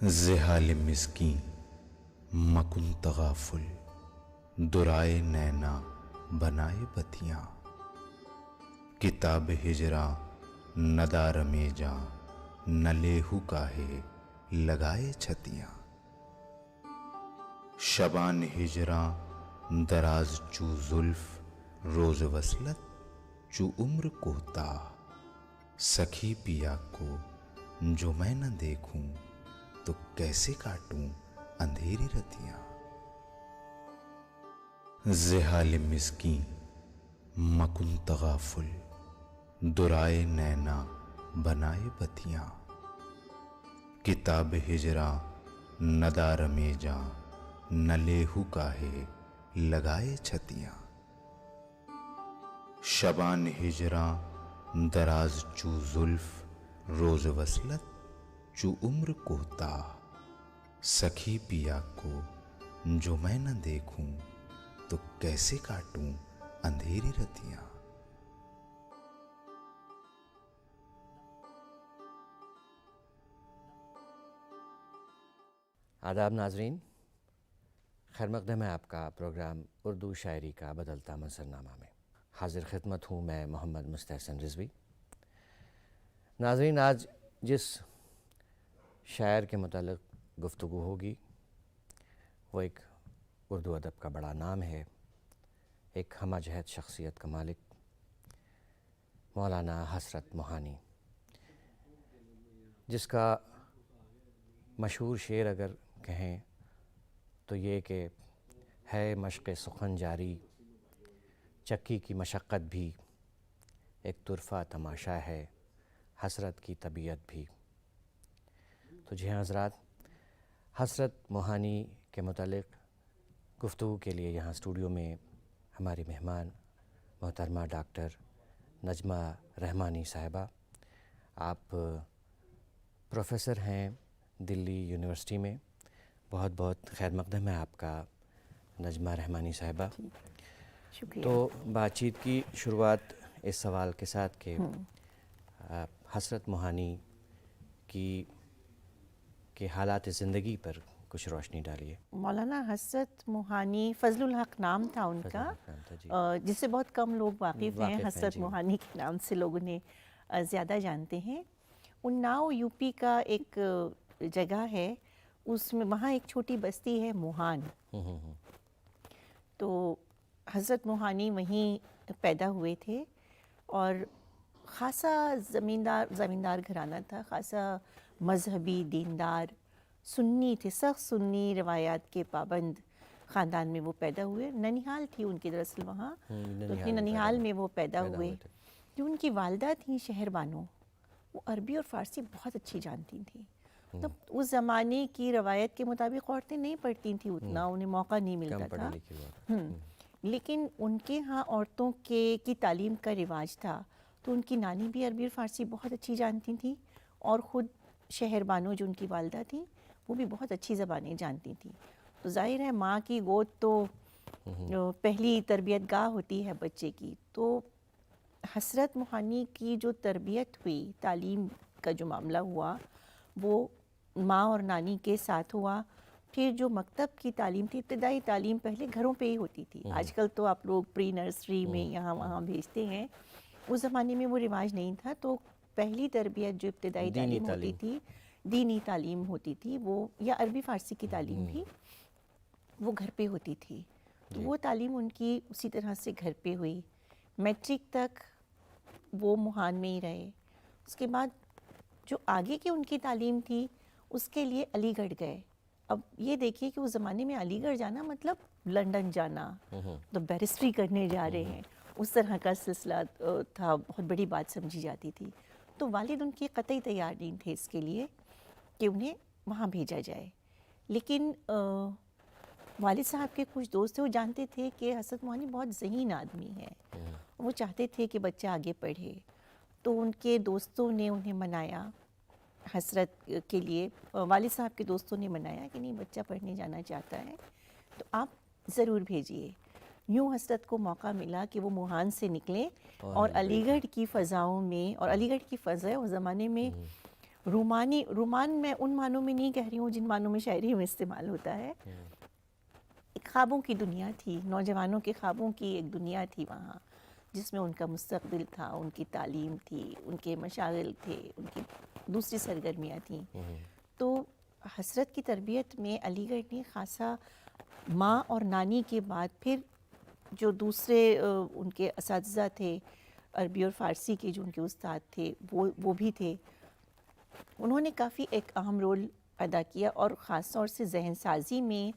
زحال مسکین مکن تغافل، درائے نینا بنائے بتیاں، کتاب ہجراں ندار میں جاں، نہ لیہو کاہے لگائے چھتیاں۔ شبان ہجراں دراز چو زلف، روز وصلت چو عمر کوتاہ، سکھی پیا کو جو میں نہ دیکھوں تو کیسے کاٹوں اندھیری رتیاں۔ زحال مسکین مکن تغافل، درائے نینا بنائے بتیاں، کتاب ہجراں ندار میں جاں، نہ لیہو کاہے لگائے چھتیاں۔ شبان ہجراں دراز چو زلف، روز وصلت چو عمر کوتاہ، سکھی پیا کو جو میں نہ دیکھوں تو کیسے کاٹوں اندھیری رتیاں۔ آداب ناظرین، خیر مقدم ہے آپ کا پروگرام اردو شاعری کا بدلتا منظرنامہ میں حاضر خدمت ہوں میں محمد مستحسن رضوی۔ ناظرین، آج جس شاعر کے متعلق گفتگو ہوگی وہ ایک اردو ادب کا بڑا نام ہے، ایک ہمہ جہت شخصیت کا مالک مولانا حسرت موہانی، جس کا مشہور شعر اگر کہیں تو یہ کہ ہے مشق سخن جاری، چکی کی مشقت بھی، ایک طرفہ تماشا ہے حسرت کی طبیعت بھی۔ تو جی ہاں حضرات، حسرت موہانی کے متعلق گفتگو کے لیے یہاں اسٹوڈیو میں ہماری مہمان محترمہ ڈاکٹر نجمہ رحمانی صاحبہ، آپ پروفیسر ہیں دلی یونیورسٹی میں۔ بہت بہت خیر مقدم ہے آپ کا نجمہ رحمانی صاحبہ۔ شکریہ۔ تو بات چیت کی شروعات اس سوال کے ساتھ کہ حسرت موہانی کی کے حالات زندگی پر کچھ روشنی ڈالیے۔ مولانا حسرت موہانی فضل الحق نام تھا ان کا، جس سے بہت کم لوگ واقف ہیں۔ حسرت موہانی کے نام سے لوگ انہیں زیادہ جانتے ہیں۔ اناؤ یو پی کا ایک جگہ ہے، اس میں وہاں ایک چھوٹی بستی ہے موہان، تو حضرت موہانی وہیں پیدا ہوئے تھے، اور خاصا زمیندار گھرانہ تھا، خاصا مذہبی دیندار سنی تھے، سخت سنی روایات کے پابند خاندان میں وہ پیدا ہوئے۔ ننیہال تھی ان کی دراصل وہاں، تو ننیہال میں وہ پیدا ہوئے۔ جو ان کی والدہ تھیں شہر بانو، وہ عربی اور فارسی بہت اچھی جانتی تھیں۔ تو اس زمانے کی روایت کے مطابق عورتیں نہیں پڑھتی تھیں اتنا، انہیں موقع نہیں ملتا تھا، لیکن ان کے ہاں عورتوں کی تعلیم کا رواج تھا۔ تو ان کی نانی بھی عربی اور فارسی بہت اچھی جانتی تھیں، اور خود شہر بانو جو ان کی والدہ تھیں وہ بھی بہت اچھی زبانیں جانتی تھیں۔ تو ظاہر ہے ماں کی گود تو پہلی تربیت گاہ ہوتی ہے بچے کی۔ تو حسرت موہانی کی جو تربیت ہوئی، تعلیم کا جو معاملہ ہوا، وہ ماں اور نانی کے ساتھ ہوا۔ پھر جو مکتب کی تعلیم تھی، ابتدائی تعلیم پہلے گھروں پہ ہی ہوتی تھی۔ آج کل تو آپ لوگ پری نرسری میں یہاں وہاں بھیجتے ہیں، اس زمانے میں وہ رواج نہیں تھا۔ تو پہلی تربیت جو ابتدائی تعلیم ہوتی تھی، دینی تعلیم ہوتی تھی، وہ یا عربی فارسی کی تعلیم بھی وہ گھر پہ ہوتی تھی۔ تو وہ تعلیم ان کی اسی طرح سے گھر پہ ہوئی۔ میٹرک تک وہ موہان میں ہی رہے۔ اس کے بعد جو آگے کی ان کی تعلیم تھی اس کے لیے علی گڑھ گئے۔ اب یہ دیکھیے کہ اس زمانے میں علی گڑھ جانا مطلب لنڈن جانا، تو بیرسٹری کرنے جا رہے ہیں، اس طرح کا سلسلہ تھا، بہت بڑی بات سمجھی جاتی تھی۔ تو والد ان کی قطعی تیار نہیں تھے اس کے لیے کہ انہیں وہاں بھیجا جائے، لیکن والد صاحب کے کچھ دوست تھے، وہ جانتے تھے کہ حسرت موہانی بہت ذہین آدمی ہے، وہ چاہتے تھے کہ بچہ آگے پڑھے۔ تو ان کے دوستوں نے انہیں منایا حسرت کے لیے، والد صاحب کے دوستوں نے منایا کہ نہیں بچہ پڑھنے جانا چاہتا ہے تو آپ ضرور بھیجیے۔ یوں حسرت کو موقع ملا کہ وہ موہان سے نکلیں اور علی گڑھ کی فضاؤں میں، اور علی گڑھ کی فضا اس زمانے میں رومان میں ان معنوں میں نہیں کہہ رہی ہوں جن معنوں میں شاعری میں استعمال ہوتا ہے. ایک خوابوں کی دنیا تھی، نوجوانوں کے خوابوں کی ایک دنیا تھی وہاں، جس میں ان کا مستقبل تھا، ان کی تعلیم تھی، ان کے مشاغل تھے، ان کی دوسری سرگرمیاں تھیں. تو حسرت کی تربیت میں علی گڑھ نے خاصا ماں اور نانی کے بعد پھر جو دوسرے ان کے اساتذہ تھے عربی اور فارسی کے، جو ان کے استاد تھے وہ بھی تھے، انہوں نے کافی ایک اہم رول ادا کیا. اور خاص طور سے ذہن سازی میں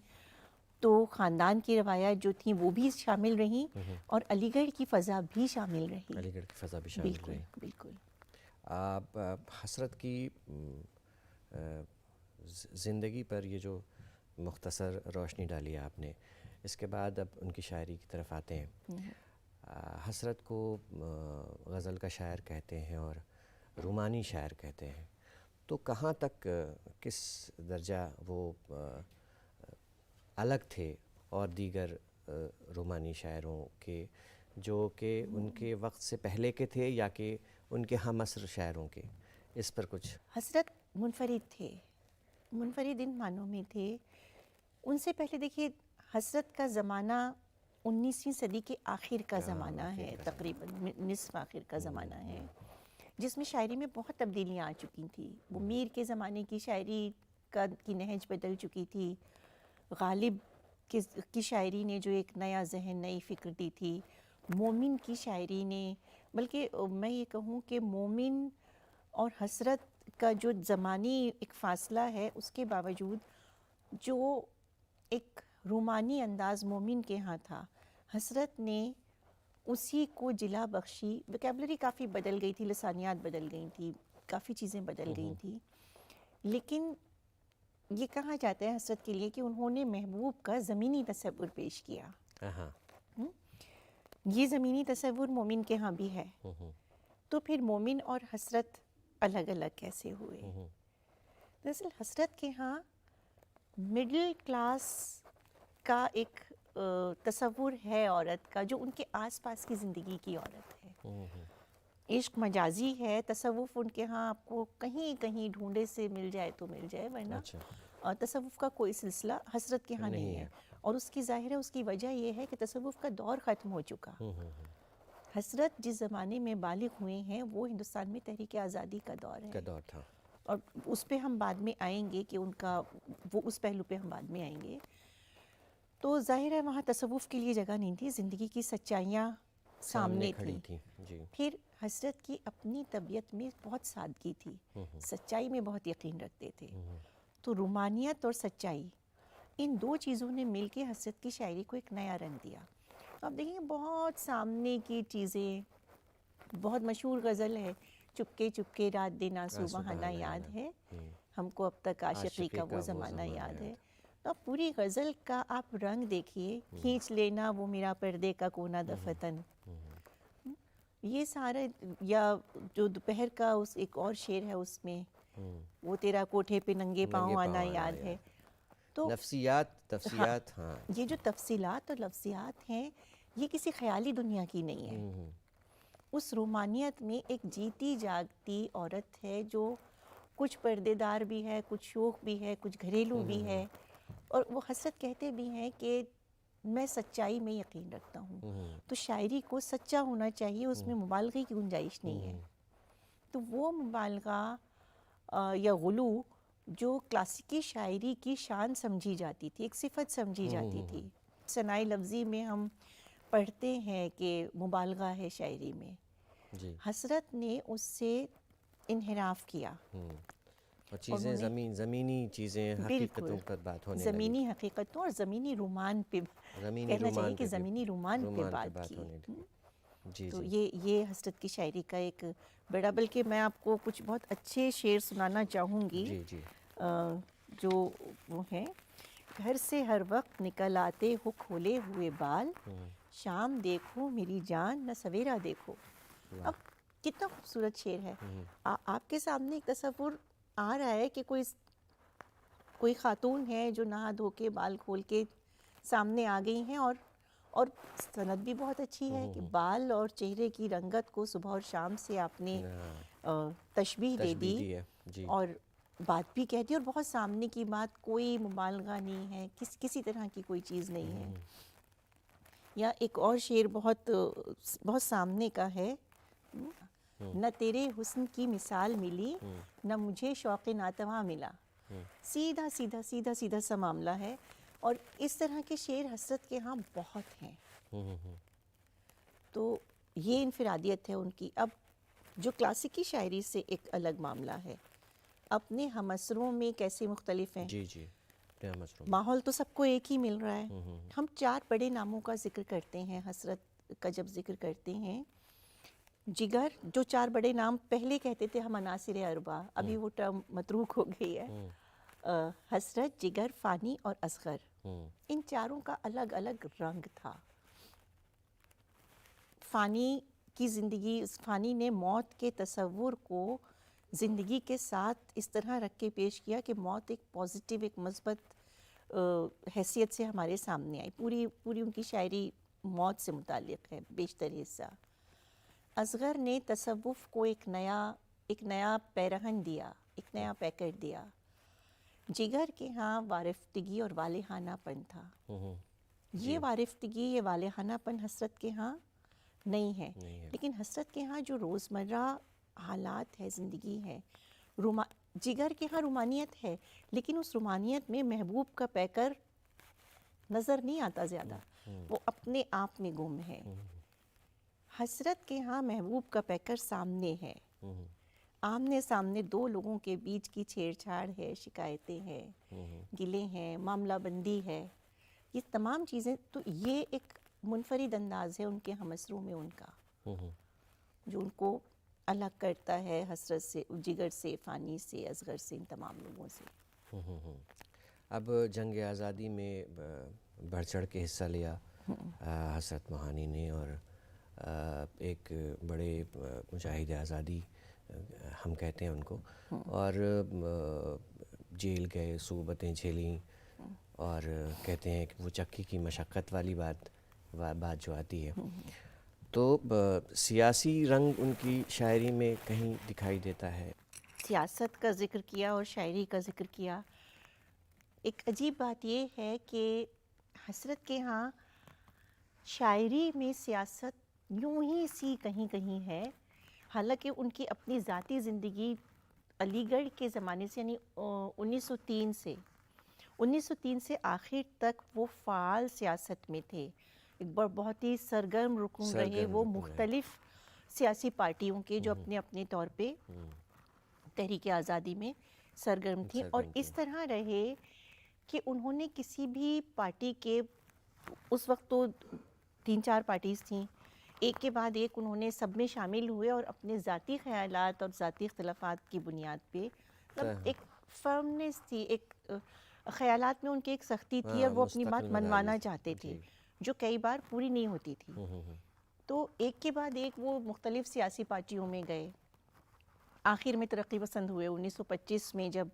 تو خاندان کی روایات جو تھیں وہ بھی شامل رہیں اور علی گڑھ کی فضا بھی شامل رہی. علی گڑھ کی فضا بھی شامل بالکل رہی. بالکل. آپ حسرت کی زندگی پر یہ جو مختصر روشنی ڈالی ہے آپ نے، اس کے بعد اب ان کی شاعری کی طرف آتے ہیں. حسرت کو غزل کا شاعر کہتے ہیں اور رومانی شاعر کہتے ہیں، تو کہاں تک کس درجہ وہ الگ تھے اور دیگر رومانی شاعروں کے جو کہ ان کے وقت سے پہلے کے تھے یا کہ ان کے ہم عصر شاعروں کے؟ اس پر کچھ. حسرت منفرد تھے، منفرد ان معنوں میں تھے. ان سے پہلے دیکھیے حسرت کا زمانہ 19ویں صدی کے آخر کا زمانہ ہے، تقریباً نصف آخر کا زمانہ ہے، جس میں شاعری میں بہت تبدیلیاں آ چکی تھیں. وہ میر کے زمانے کی شاعری کی نہج بدل چکی تھی. غالب کی شاعری نے جو ایک نیا ذہن، نئی فکر دی تھی. مومن کی شاعری نے، بلکہ میں یہ کہوں کہ مومن اور حسرت کا جو زمانی ایک فاصلہ ہے، اس کے باوجود جو ایک رومانی انداز مومن کے ہاں تھا، حسرت نے اسی کو جلا بخشی. ویکیبلری کافی بدل گئی تھی، لسانیات بدل گئی تھی، کافی چیزیں بدل گئی تھیں، لیکن یہ کہا جاتا ہے حسرت کے لیے کہ انہوں نے محبوب کا زمینی تصور پیش کیا. یہ زمینی تصور مومن کے ہاں بھی ہے. تو پھر مومن اور حسرت الگ الگ کیسے ہوئے؟ دراصل حسرت کے ہاں مڈل کلاس کا ایک تصور ہے عورت کا، جو ان کے آس پاس کی زندگی کی عورت ہے. عشق مجازی ہے، تصوف ان کے ہاں آپ کو کہیں کہیں ڈھونڈے سے مل جائے تو مل جائے، ورنہ تصوف کا کوئی سلسلہ حسرت کے ہاں نہیں ہے. اور اس کی ظاہر ہے، اس کی وجہ یہ ہے کہ تصوف کا دور ختم ہو چکا. حسرت جس زمانے میں بالغ ہوئے ہیں وہ ہندوستان میں تحریک آزادی کا دور ہے، تھا، اور اس پہ ہم بعد میں آئیں گے کہ ان کا وہ اس پہلو پہ ہم بعد میں آئیں گے. تو ظاہر ہے وہاں تصوف کے لیے جگہ نہیں تھی، زندگی کی سچائیاں سامنے کھڑی تھیں. جی. پھر حسرت کی اپنی طبیعت میں بہت سادگی تھی، سچائی میں بہت یقین رکھتے تھے. تو رومانیت اور سچائی، ان دو چیزوں نے مل کے حسرت کی شاعری کو ایک نیا رنگ دیا. اب دیکھیں بہت سامنے کی چیزیں، بہت مشہور غزل ہے، چپکے چپکے رات دن آنسو بہانا یاد ہے، ہم کو اب تک عاشقی کا وہ زمانہ یاد ہے. تو اب پوری غزل کا آپ رنگ دیکھیے، کھینچ لینا وہ میرا پردے کا کونا دفتن، یہ سارا. یا جو دوپہر کا اس ایک اور شعر ہے اس میں، وہ تیرا کوٹھے پہ ننگے پاؤں آنا یاد ہے. تو تفصیلات، ہاں یہ جو تفصیلات اور لفظیات ہیں، یہ کسی خیالی دنیا کی نہیں ہے. اس رومانیت میں ایک جیتی جاگتی عورت ہے جو کچھ پردے دار بھی ہے، کچھ شوخ بھی ہے، کچھ گھریلو بھی ہے. اور وہ حسرت کہتے بھی ہیں کہ میں سچائی میں یقین رکھتا ہوں. تو شاعری کو سچا ہونا چاہیے، اس میں مبالغے کی گنجائش نہیں ہے. تو وہ مبالغہ یا غلو جو کلاسیکی شاعری کی شان سمجھی جاتی تھی، ایک صفت سمجھی جاتی تھی. ثنائی لفظی میں ہم پڑھتے ہیں کہ مبالغہ ہے شاعری میں، حسرت نے اس سے انحراف کیا. اور چیزیں زمینی چیزیں، حقیقتوں پر بات ہونے لگی، زمینی حقیقتوں اور زمینی رومان پہ کہنا چاہیے کہ زمینی رومان پہ بات کی. تو یہ حسرت کی شاعری کا ایک بڑا، بلکہ میں آپ کو کچھ بہت اچھے شعر سنانا چاہوں گی جو وہ ہیں. گھر سے ہر وقت نکل آتے ہو کھولے ہوئے بال، شام دیکھو میری جان نہ سویرا دیکھو. اب کتنا خوبصورت شعر ہے. آپ کے سامنے ایک تصور آ رہا ہے کہ کوئی خاتون ہے جو نہا دھو کے بال کھول کے سامنے آ گئی ہیں اور سند بھی بہت اچھی ہے کہ بال اور چہرے کی رنگت کو صبح اور شام سے آپ نے تشبیہ دے دی ہے جی. اور بات بھی کہہ دی، اور بہت سامنے کی بات، کوئی مبالغہ نہیں ہے، کسی طرح کی کوئی چیز نہیں ہے. یا ایک اور شعر بہت بہت سامنے کا ہے، نہ تیرے حسن کی مثال ملی نہ مجھے شوق ناتواں ملا. سیدھا سیدھا سیدھا سیدھا سا معاملہ ہے، اور اس طرح کے شعر حسرت کے ہاں بہت ہیں. تو یہ انفرادیت ہے ان کی. اب جو کلاسیکی شاعری سے ایک الگ معاملہ ہے، اپنے ہمسروں میں کیسے مختلف ہیں. جی جی ماحول تو سب کو ایک ہی مل رہا ہے. ہم 4 بڑے ناموں کا ذکر کرتے ہیں حسرت کا جب ذکر کرتے ہیں. جگر، جو 4 بڑے نام پہلے کہتے تھے ہم عناصر اربع، ابھی وہ ٹرم متروک ہو گئی ہے. حسرت، جگر، فانی اور اصغر، ان چاروں کا الگ الگ رنگ تھا. فانی کی زندگی، فانی نے موت کے تصور کو زندگی کے ساتھ اس طرح رکھ کے پیش کیا کہ موت ایک پازیٹیو، ایک مثبت حیثیت سے ہمارے سامنے آئی. پوری ان کی شاعری موت سے متعلق ہے بیشتر حصہ. اصغر نے تصوف کو ایک نیا پیرہن دیا، ایک نیا پیکٹ دیا. جگر کے ہاں وارفتگی اور والہانہ پن تھا. یہ وارفتگی، یہ والہانہ پن حسرت کے ہاں نہیں ہے. لیکن حسرت کے ہاں جو روزمرہ حالات ہے، زندگی ہے، جگر کے ہاں رومانیت ہے، لیکن اس رومانیت میں محبوب کا پیکر نظر نہیں آتا زیادہ، وہ اپنے آپ میں گم ہے. حسرت کے ہاں محبوب کا پیکر سامنے ہے، آمنے سامنے 2 لوگوں کے بیچ کی چھیڑ چھاڑ ہے، شکایتیں ہیں، گلے ہیں، معاملہ بندی ہے، یہ تمام چیزیں. تو یہ ایک منفرد انداز ہے ان کے ہمسروں میں ان کا، جو ان کو الگ کرتا ہے حسرت سے، جگر سے، فانی سے، اصغر سے، ان تمام لوگوں سے. اب جنگ آزادی میں بڑھ چڑھ کے حصہ لیا حسرت موہانی نے، اور ایک بڑے مجاہد آزادی ہم کہتے ہیں ان کو، اور جیل گئے، صعوبتیں جھیلیں، اور کہتے ہیں کہ وہ چکی کی مشقت والی بات جو آتی ہے. تو سیاسی رنگ ان کی شاعری میں کہیں دکھائی دیتا ہے. سیاست کا ذکر کیا اور شاعری کا ذکر کیا. ایک عجیب بات یہ ہے کہ حسرت کے ہاں شاعری میں سیاست یوں ہی سی کہیں کہیں ہے، حالانکہ ان کی اپنی ذاتی زندگی علی گڑھ کے زمانے سے، یعنی 1903 سے آخر تک وہ فعال سیاست میں تھے. ایک بہت ہی سرگرم رکن رہے وہ مختلف سیاسی پارٹیوں کے، جو اپنے اپنے طور پہ تحریک آزادی میں سرگرم تھیں. اور اس طرح رہے کہ انہوں نے کسی بھی پارٹی کے، اس وقت تو 3-4 پارٹیز تھیں، ایک کے بعد ایک انہوں نے سب میں شامل ہوئے، اور اپنے ذاتی خیالات اور ذاتی اختلافات کی بنیاد پہ ایک فرمنس تھی، ایک خیالات میں ان کی ایک سختی تھی، اور وہ اپنی بات منوانا چاہتے تھے، جو کئی بار پوری نہیں ہوتی تھی. تو ایک کے بعد ایک وہ مختلف سیاسی پارٹیوں میں گئے. آخر میں ترقی پسند ہوئے 1925 میں، جب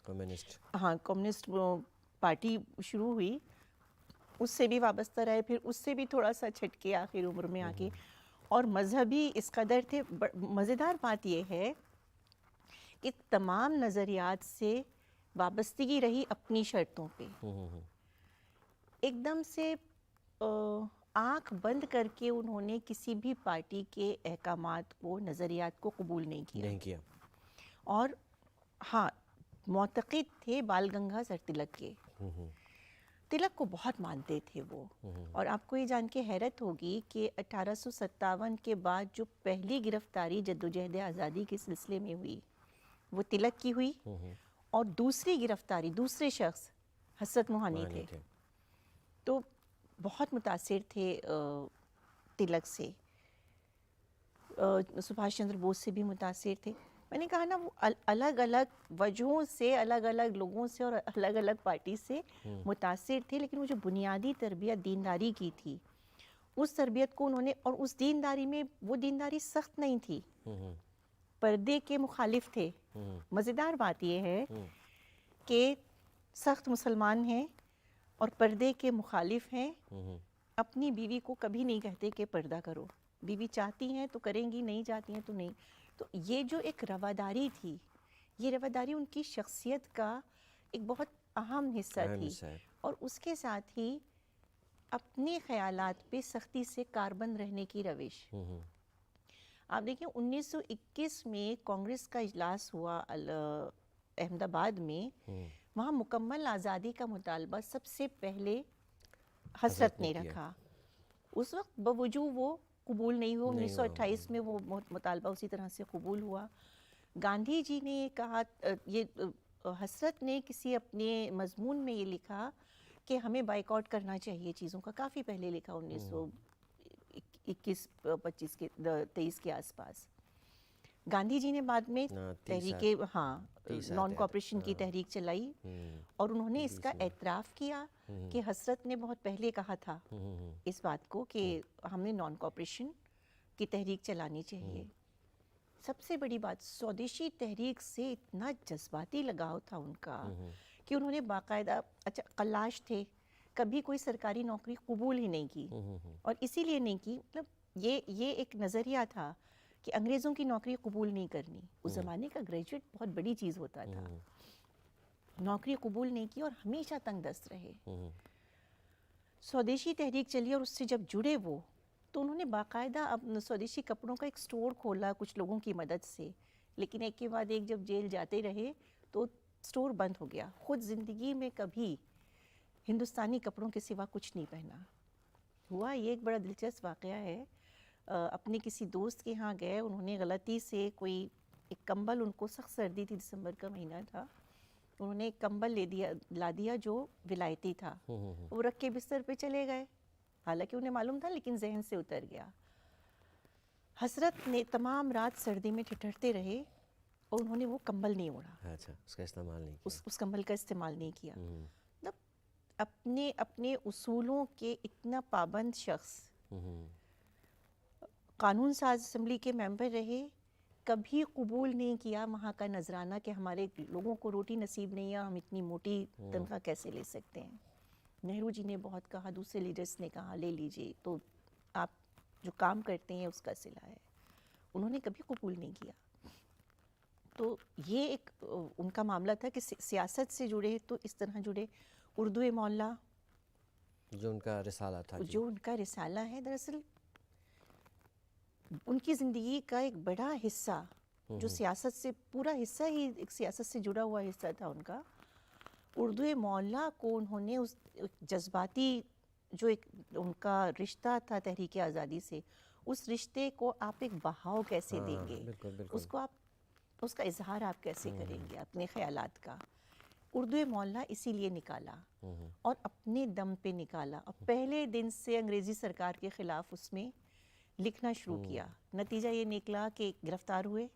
کمیونسٹ پارٹی شروع ہوئی، اس سے بھی وابستہ رہے، پھر اس سے بھی تھوڑا سا چھٹکے آخر عمر میں آ کے، اور مذہبی اس قدر تھے. مزیدار بات یہ ہے کہ تمام نظریات سے وابستگی رہی اپنی شرطوں پہ. ایک دم سے آنکھ بند کر کے انہوں نے کسی بھی پارٹی کے احکامات کو، نظریات کو قبول نہیں کیا. اور ہاں، معتقد تھے بال گنگاہدھر تلک کے. تلک کو بہت مانتے تھے وہ. اور آپ کو یہ جان کے حیرت ہوگی کہ 1857 کے بعد جو پہلی گرفتاری جدوجہد آزادی کے سلسلے میں ہوئی، وہ تلک کی ہوئی، اور دوسری گرفتاری دوسرے شخص حسرت موہانی تھے. تو بہت متاثر تھے تلک سے. سبھاش چندر بوس سے بھی متاثر تھے. میں نے کہا نا، وہ الگ الگ وجہوں سے، الگ الگ لوگوں سے اور الگ الگ پارٹی سے متاثر تھے، لیکن وہ جو بنیادی تربیت دینداری کی تھی، اس تربیت کو انہوں نے، اور اس دینداری میں وہ دینداری سخت نہیں تھی، پردے کے مخالف تھے. مزیدار بات یہ ہے کہ سخت مسلمان ہیں اور پردے کے مخالف ہیں، اپنی بیوی کو کبھی نہیں کہتے کہ پردہ کرو، بیوی چاہتی ہیں تو کریں گی، نہیں چاہتی ہیں تو نہیں. تو یہ جو ایک رواداری تھی، یہ رواداری ان کی شخصیت کا ایک بہت اہم حصہ اہم تھی. حصہ ہے. اور اس کے ساتھ ہی اپنے خیالات پہ سختی سے کاربند رہنے کی روش. آپ دیکھیں 1921 میں کانگریس کا اجلاس ہوا احمد آباد میں، وہاں مکمل آزادی کا مطالبہ سب سے پہلے حسرت نے رکھا. اس وقت بوجود وہ قبول نہیں ہوا. 1928 میں وہ مطالبہ اسی طرح سے قبول ہوا. گاندھی جی نے کہا، یہ حسرت نے کسی اپنے مضمون میں یہ لکھا کہ ہمیں بائیکاٹ کرنا چاہیے چیزوں کا، کافی پہلے لکھا 1921-25-23 کے آس پاس. گاندھی جی نے بعد میں تحریک نان کوآپریشن کی تحریک چلائی، اور انہوں نے اس کا اعتراف کیا کہ حسرت نے بہت پہلے کہا تھا اس بات کو کہ ہم نے نان کوآپریشن کی تحریک چلانی چاہیے. سب سے بڑی بات، سودیشی تحریک سے اتنا جذباتی لگاؤ تھا ان کا کہ انہوں نے باقاعدہ، اچھا قلاش تھے، کبھی کوئی سرکاری نوکری قبول ہی نہیں کی. اور اسی لیے نہیں کی، مطلب یہ ایک نظریہ تھا کہ انگریزوں کی نوکری قبول نہیں کرنی. اس زمانے کا گریجویٹ بہت بڑی چیز ہوتا تھا. نوکری قبول نہیں کی اور ہمیشہ تنگ دست رہے. سودیشی تحریک چلی اور اس سے جب جڑے وہ، تو انہوں نے باقاعدہ اپنے سودیشی کپڑوں کا ایک سٹور کھولا کچھ لوگوں کی مدد سے. لیکن ایک کے بعد ایک جب جیل جاتے رہے تو سٹور بند ہو گیا. خود زندگی میں کبھی ہندوستانی کپڑوں کے سوا کچھ نہیں پہنا. ہوا یہ ایک بڑا دلچسپ واقعہ ہے. اپنے کسی دوست کے ہاں گئے، انہوں نے غلطی سے کوئی ایک کمبل، ان کو سخت سردی تھی، دسمبر کا مہینہ تھا، انہوں نے ایک کمبل لا دیا جو ولایتی تھا. وہ رکھ کے بستر پہ چلے گئے، حالانکہ انہیں معلوم تھا لیکن ذہن سے اتر گیا. حسرت نے تمام رات سردی میں ٹھٹھرتے رہے اور انہوں نے وہ کمبل نہیں اوڑھا. اچھا، اس کا استعمال نہیں کیا. اس کمبل کا استعمال نہیں کیا. مطلب اپنے اصولوں کے اتنا پابند شخص، قانون ساز اسمبلی کے ممبر رہے، کبھی قبول نہیں کیا وہاں کا نذرانہ کہ ہمارے لوگوں کو روٹی نصیب نہیں ہے، ہم اتنی موٹی تنخواہ کیسے لے سکتے ہیں. نہرو جی نے بہت کہا، دوسرے لیڈرز نے کہا لے لیجئے، تو آپ جو کام کرتے ہیں اس کا صلہ ہے. انہوں نے کبھی قبول نہیں کیا. تو یہ ایک ان کا معاملہ تھا کہ سیاست سے جڑے تو اس طرح جڑے. اردو معاملہ جو ان کا رسالہ تھا، جو ان کا رسالہ ہے، دراصل ان کی زندگی کا ایک بڑا حصہ جو سیاست سے، پورا حصہ ہی ایک سیاست سے جڑا ہوا حصہ تھا ان کا. اردو معاملہ کو انہوں نے اس جذباتی جو ایک ان کا رشتہ تھا تحریک آزادی سے، اس رشتے کو آپ ایک بہاؤ کیسے دیں گے، اس کو آپ، اس کا اظہار آپ کیسے کریں گے اپنے خیالات کا. اردو معاملہ اسی لیے نکالا اور اپنے دم پہ نکالا، اور پہلے دن سے انگریزی سرکار کے خلاف اس میں لکھنا شروع کیا. نتیجہ یہ نکلا کہ گرفتار ہوئے.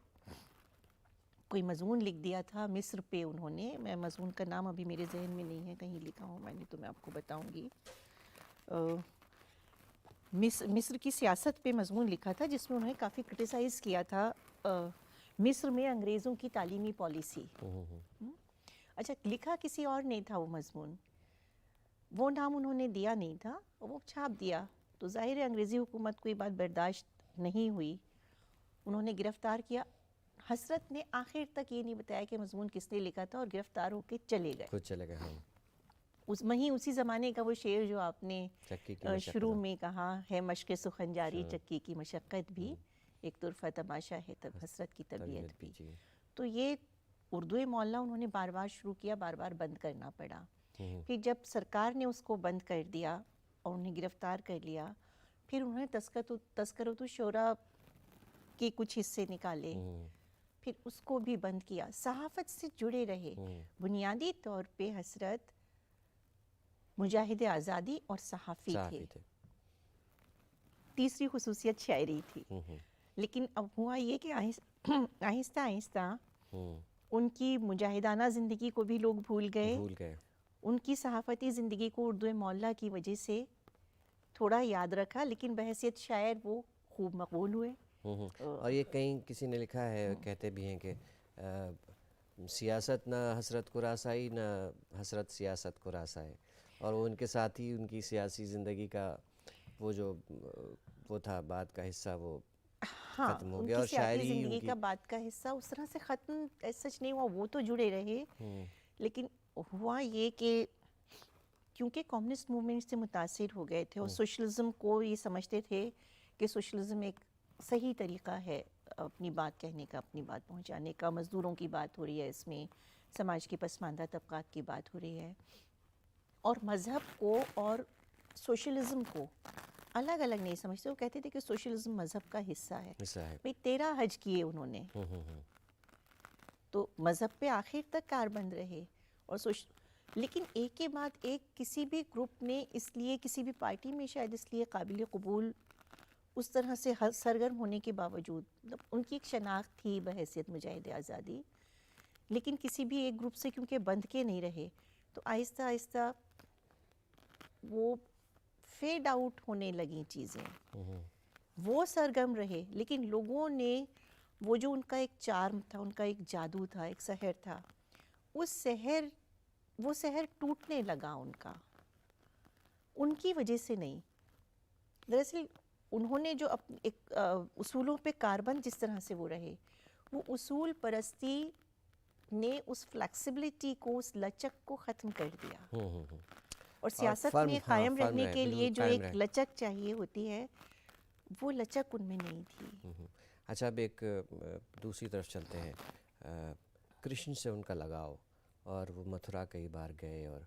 کوئی مضمون لکھ دیا تھا مصر پہ انہوں نے، میں مضمون کا نام ابھی میرے ذہن میں نہیں ہے، کہیں لکھا ہوں میں نے تو میں آپ کو بتاؤں گی. مصر کی سیاست پہ مضمون لکھا تھا جس میں انہوں نے کافی کرٹیسائز کیا تھا مصر میں انگریزوں کی تعلیمی پالیسی. اچھا، لکھا کسی اور نہیں تھا وہ مضمون، وہ نام انہوں نے دیا نہیں تھا، وہ چھاپ دیا. تو ظاہر ہے انگریزی حکومت کو یہ بات برداشت نہیں ہوئی، انہوں نے گرفتار کیا. حسرت نے آخر تک یہ نہیں بتایا کہ مضمون کس نے لکھا تھا، اور گرفتار ہو کے چلے گئے. خود چلے گئے. اسی زمانے کا وہ شعر جو آپ نے شروع میں کہا ہے، مشق سخن جاری چکی کی مشقت بھی، ایک طرفہ تماشا ہے تب حسرت کی طبیعت بھی. تو یہ اردو معاملہ انہوں نے بار بار شروع کیا، بار بار بند کرنا پڑا. پھر جب سرکار نے اس کو بند کر دیا اور انہیں گرفتار کر لیا، پھر انہوں نے تذکرۃ الشورا کے کچھ حصے نکالے، پھر اس کو بھی بند کیا. صحافت سے جڑے رہے. بنیادی طور پہ حسرت مجاہد آزادی اور صحافی تھے. تیسری خصوصیت شاعری تھی. لیکن اب ہوا یہ کہ آہستہ آہستہ ان کی مجاہدانہ زندگی کو بھی لوگ بھول گئے. ان کی صحافتی زندگی کو اردو معاملہ کی وجہ سے تھوڑا یاد رکھا، لیکن بحیثیت شاعر وہ خوب مقبول ہوئے. اور یہ کہیں کسی نے لکھا ہے، کہتے بھی ہیں کہ سیاست نہ حسرت کو راس آئی، نہ حسرت سیاست کو راس آئے. اور وہ ان کے ساتھ ہی ان کی سیاسی زندگی کا وہ جو وہ تھا بعد کا حصہ وہ ہاں ختم ہو ان گیا، کی اور سیاسی شاعری زندگی ان کی کا بعد کا حصہ اس طرح سے ختم سچ نہیں ہوا، وہ تو جڑے رہے، لیکن ہوا یہ کہ کیونکہ کمیونسٹ موومنٹ سے متاثر ہو گئے تھے اور سوشلزم کو یہ سمجھتے تھے کہ سوشلزم ایک صحیح طریقہ ہے اپنی بات کہنے کا، اپنی بات پہنچانے کا، مزدوروں کی بات ہو رہی ہے اس میں، سماج کی پسماندہ طبقات کی بات ہو رہی ہے، اور مذہب کو اور سوشلزم کو الگ الگ نہیں سمجھتے، وہ کہتے تھے کہ سوشلزم مذہب کا حصہ ہے۔ حصہ ہے۔ بھئی 13 حج کیے انہوں نے، تو مذہب پہ آخر تک کاربند رہے، اور لیکن ایک کے بعد ایک کسی بھی گروپ نے اس لیے، کسی بھی پارٹی میں شاید اس لیے قابل قبول اس طرح سے سرگرم ہونے کے باوجود، ان کی ایک شناخت تھی بحیثیت مجاہد آزادی، لیکن کسی بھی ایک گروپ سے کیونکہ بندھ کے نہیں رہے، تو آہستہ آہستہ وہ فیڈ آؤٹ ہونے لگیں چیزیں۔ وہ سرگرم رہے، لیکن لوگوں نے وہ جو ان کا ایک چارم تھا، ان کا ایک جادو تھا، ایک سحر تھا، وہ سحر ٹوٹنے لگا ان کا، ان کی وجہ سے نہیں۔ دراصل انہوں نے جو ایک اصولوں پہ کاربند جس طرح سے وہ رہے، وہ اصول پرستی نے اس فلیکسیبلٹی کو، اس لچک کو ختم کر دیا، اور سیاست میں قائم رہنے کے لیے جو ایک لچک چاہیے ہوتی ہے، وہ لچک ان میں نہیں تھی۔ اچھا، اب ایک دوسری طرف چلتے ہیں، کرشن سے ان کا لگاؤ، اور وہ متھرا کئی بار گئے اور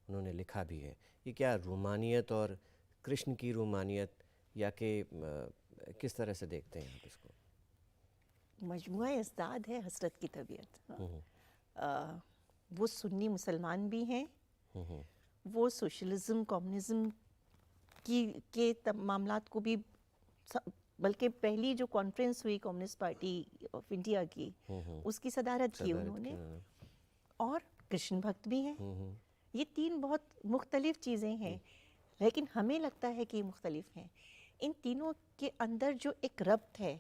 انہوں نے لکھا بھی ہے، یہ کیا رومانیت اور کرشن کی رومانیت، یا کہ کس طرح سے دیکھتے ہیں آپ اس کو؟ مجموعہ ازداد ہے حسرت کی طبیعت۔ وہ سنی مسلمان بھی ہیں، وہ سوشلزم، کمیونزم کے معاملات کو بھی، بلکہ پہلی جو کانفرنس ہوئی کمیونسٹ پارٹی آف انڈیا کی، اس کی صدارت کی انہوں نے، اور کرشن بھکت بھی ہیں۔ یہ تین بہت مختلف چیزیں ہیں، لیکن ہمیں لگتا ہے کہ یہ مختلف ہیں۔ ان تینوں کے اندر جو ایک ربط ہے،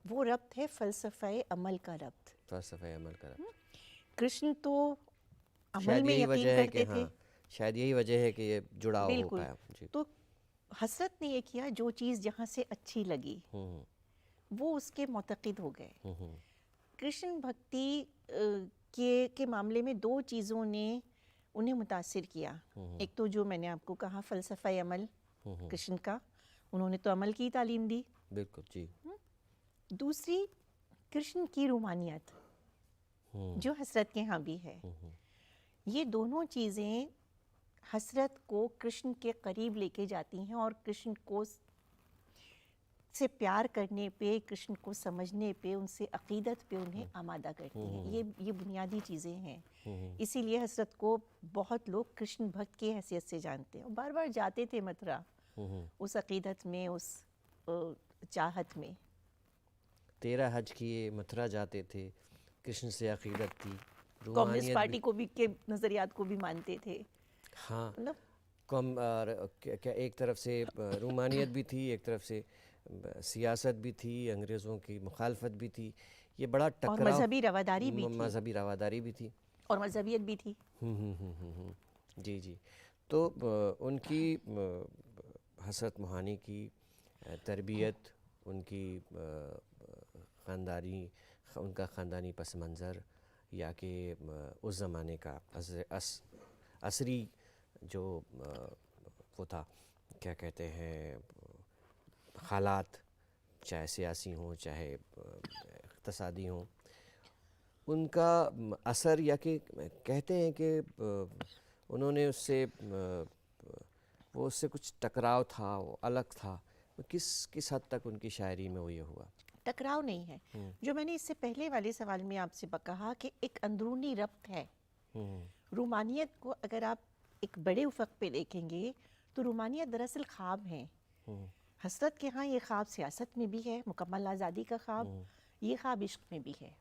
وہ ربط ہے فلسفہ عمل کا ربط۔ فلسفہ عمل کا ربط، کرشن تو عمل شاید میں یہی یقین وجہ ہے کہ کرتے تھے، شاید یہی وجہ ہے کہ یہ جڑاؤ ہو بالکل۔ پایا۔ جی، تو حسرت نے یہ کیا، جو چیز جہاں سے اچھی لگی وہ اس کے معتقد ہو گئے۔ کرشن بھکتی کے معاملے میں دو چیزوں نے انہیں متاثر کیا، ایک تو جو میں نے آپ کو کہا فلسفہ عمل کرشن کا، انہوں نے تو عمل کی تعلیم دی، بالکل جی۔ دوسری کرشن کی رومانیت جو حسرت کے ہاں بھی ہے۔ یہ دونوں چیزیں حسرت کو کرشن کے قریب لے کے جاتی ہیں، اور کرشن کو سے پیار کرنے پہ، کرشن کو سمجھنے پہ، ان سے عقیدت پہ انہیں آمادہ کرتی ہیں۔ یہ بنیادی چیزیں ہیں، اسی لیے حسرت کو بہت لوگ کرشن بھکت کی حیثیت سے جانتے ہیں، اور بار بار جاتے تھے متھرا اس عقیدت میں، اس چاہت میں۔ 13 حج کیے، متھرا جاتے تھے، کرشن سے عقیدت تھی، کمیونسٹ پارٹی کو بھی کے نظریات کو بھی مانتے تھے۔ ہاں، ایک طرف سے رومانیت بھی تھی، ایک طرف سے سیاست بھی تھی، انگریزوں کی مخالفت بھی تھی، یہ بڑا ٹکراؤ، اور مذہبی رواداری بھی تھی، مذہبی رواداری بھی تھی، اور مذہبیت بھی تھی۔ جی جی۔ تو ان کی حسرت موہانی کی تربیت، ان کی خاندانی، ان کا خاندانی پس منظر، یا کہ اس زمانے کا عصری جو وہ تھا، کیا کہتے ہیں، حالات، چاہے سیاسی ہوں چاہے اقتصادی ہوں، ان کا اثر، یا کہ کہتے ہیں کہ انہوں نے اس سے کچھ ٹکراؤ تھا، وہ الگ تھا، کس حد تک ان کی شاعری میں وہ یہ ہوا؟ ٹکراؤ نہیں ہے، جو میں نے اس سے پہلے والے سوال میں آپ سے کہا کہ ایک اندرونی ربط ہے۔ رومانیت کو اگر آپ ایک بڑے افق پہ دیکھیں گے تو رومانیت دراصل خواب ہیں۔ حسرت کے ہاں یہ خواب سیاست میں بھی ہے، مکمل آزادی کا خواب، یہ خواب عشق میں بھی ہے۔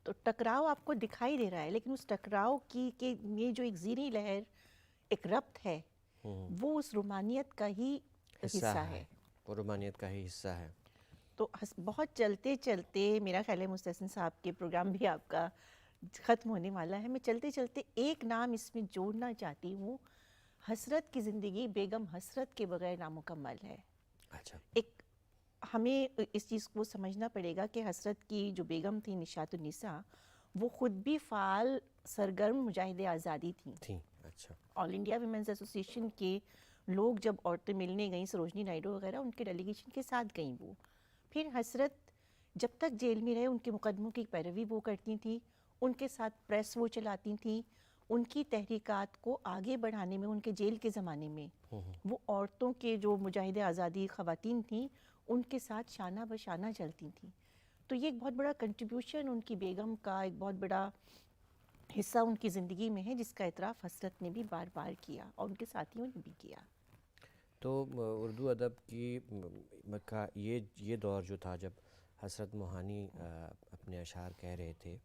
تو ٹکراؤ آپ کو دکھائی دے رہا ہے، لیکن اس ٹکراؤ کی کہ یہ جو ایک زیریں لہر، ایک ربط ہے، وہ اس رومانیت کا ہی حصہ ہے، وہ رومانیت کا ہی حصہ ہے۔ تو بہت چلتے چلتے میرا خیال ہے مستحسن صاحب کے پروگرام بھی آپ کا ختم ہونے والا ہے، میں چلتے چلتے ایک نام اس میں جوڑنا چاہتی ہوں، حسرت کی زندگی بیگم حسرت کے بغیر نامکمل ہے. اچھا. ایک ہمیں اس چیز کو سمجھنا پڑے گا کہ حسرت کی جو بیگم تھی نشاط النساء وہ خود بھی فعال سرگرم مجاہد آزادی تھیں. اچھا. آل انڈیا ویمنز ایسوسیشن کے لوگ جب عورتیں ملنے گئیں، سروجنی نائیڈو وغیرہ ان کے ڈیلیگیشن کے ساتھ گئیں وہ. پھر حسرت جب تک جیل میں رہے ان کے مقدموں کی پیروی وہ کرتی تھیں، ان کے ساتھ پریس وہ چلاتی تھیں، ان کی تحریکات کو آگے بڑھانے میں ان کے جیل کے زمانے میں وہ عورتوں کے جو مجاہد آزادی خواتین تھیں ان کے ساتھ شانہ بشانہ چلتی تھیں. تو یہ ایک بہت بڑا کنٹریبیوشن ان کی بیگم کا، ایک بہت بڑا حصہ ان کی زندگی میں ہے جس کا اعتراف حسرت نے بھی بار بار کیا اور ان کے ساتھیوں نے بھی کیا. تو اردو ادب کی کا یہ دور جو تھا جب حسرت موہانی اپنے اشعار کہہ رہے تھے،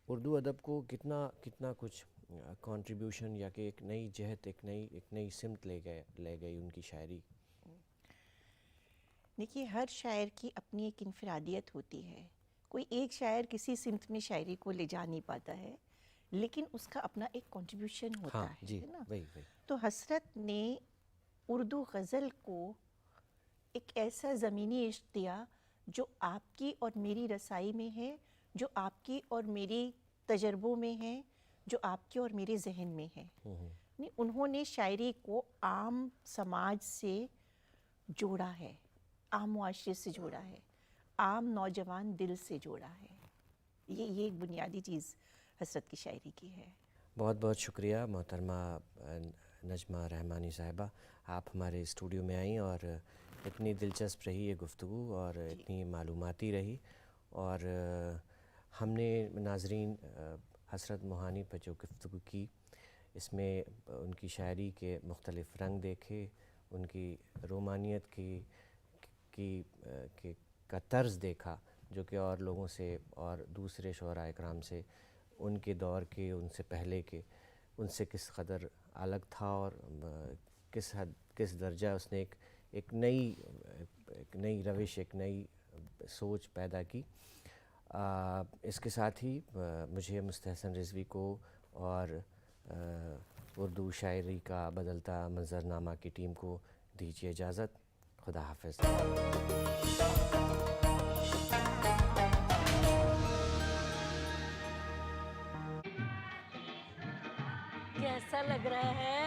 اردو ادب کو کتنا کچھ کنٹریبیوشن یا کہ ایک نئی جہت، ایک نئی سمت لے گئی ان کی شاعری. دیکھیے ہر شاعر کی اپنی ایک انفرادیت ہوتی ہے. کوئی ایک شاعر کسی سمت میں شاعری کو لے جا نہیں پاتا ہے، لیکن اس کا اپنا ایک کنٹریبیوشن ہوتا ہے. جی نا؟ وہی. تو حسرت نے اردو غزل کو ایک ایسا زمینی عشق دیا جو آپ کی اور میری رسائی میں ہے، جو آپ کی اور میری تجربوں میں ہے، جو آپ کے اور میرے ذہن میں ہے. انہوں نے شاعری کو عام سماج سے جوڑا ہے، عام معاشرے سے جوڑا ہے، عام نوجوان دل سے جوڑا ہے. یہ ایک بنیادی چیز حسرت کی شاعری کی ہے. بہت بہت شکریہ محترمہ نجمہ رحمانی صاحبہ، آپ ہمارے اسٹوڈیو میں آئیں اور اتنی دلچسپ رہی یہ گفتگو اور اتنی معلوماتی رہی. اور ہم نے ناظرین حسرت موہانی پر جو گفتگو کی اس میں ان کی شاعری کے مختلف رنگ دیکھے، ان کی رومانیت کا طرز دیکھا جو کہ اور لوگوں سے اور دوسرے شعراء کرام سے ان کے دور کے، ان سے پہلے کے، ان سے کس قدر الگ تھا اور کس درجہ اس نے ایک نئی روش، ایک نئی سوچ پیدا کی. اس کے ساتھ ہی مجھے مستحسن رضوی کو اور اردو شاعری کا بدلتا منظرنامہ کی ٹیم کو دیجیے اجازت. خدا حافظ. کیسا لگ رہا ہے؟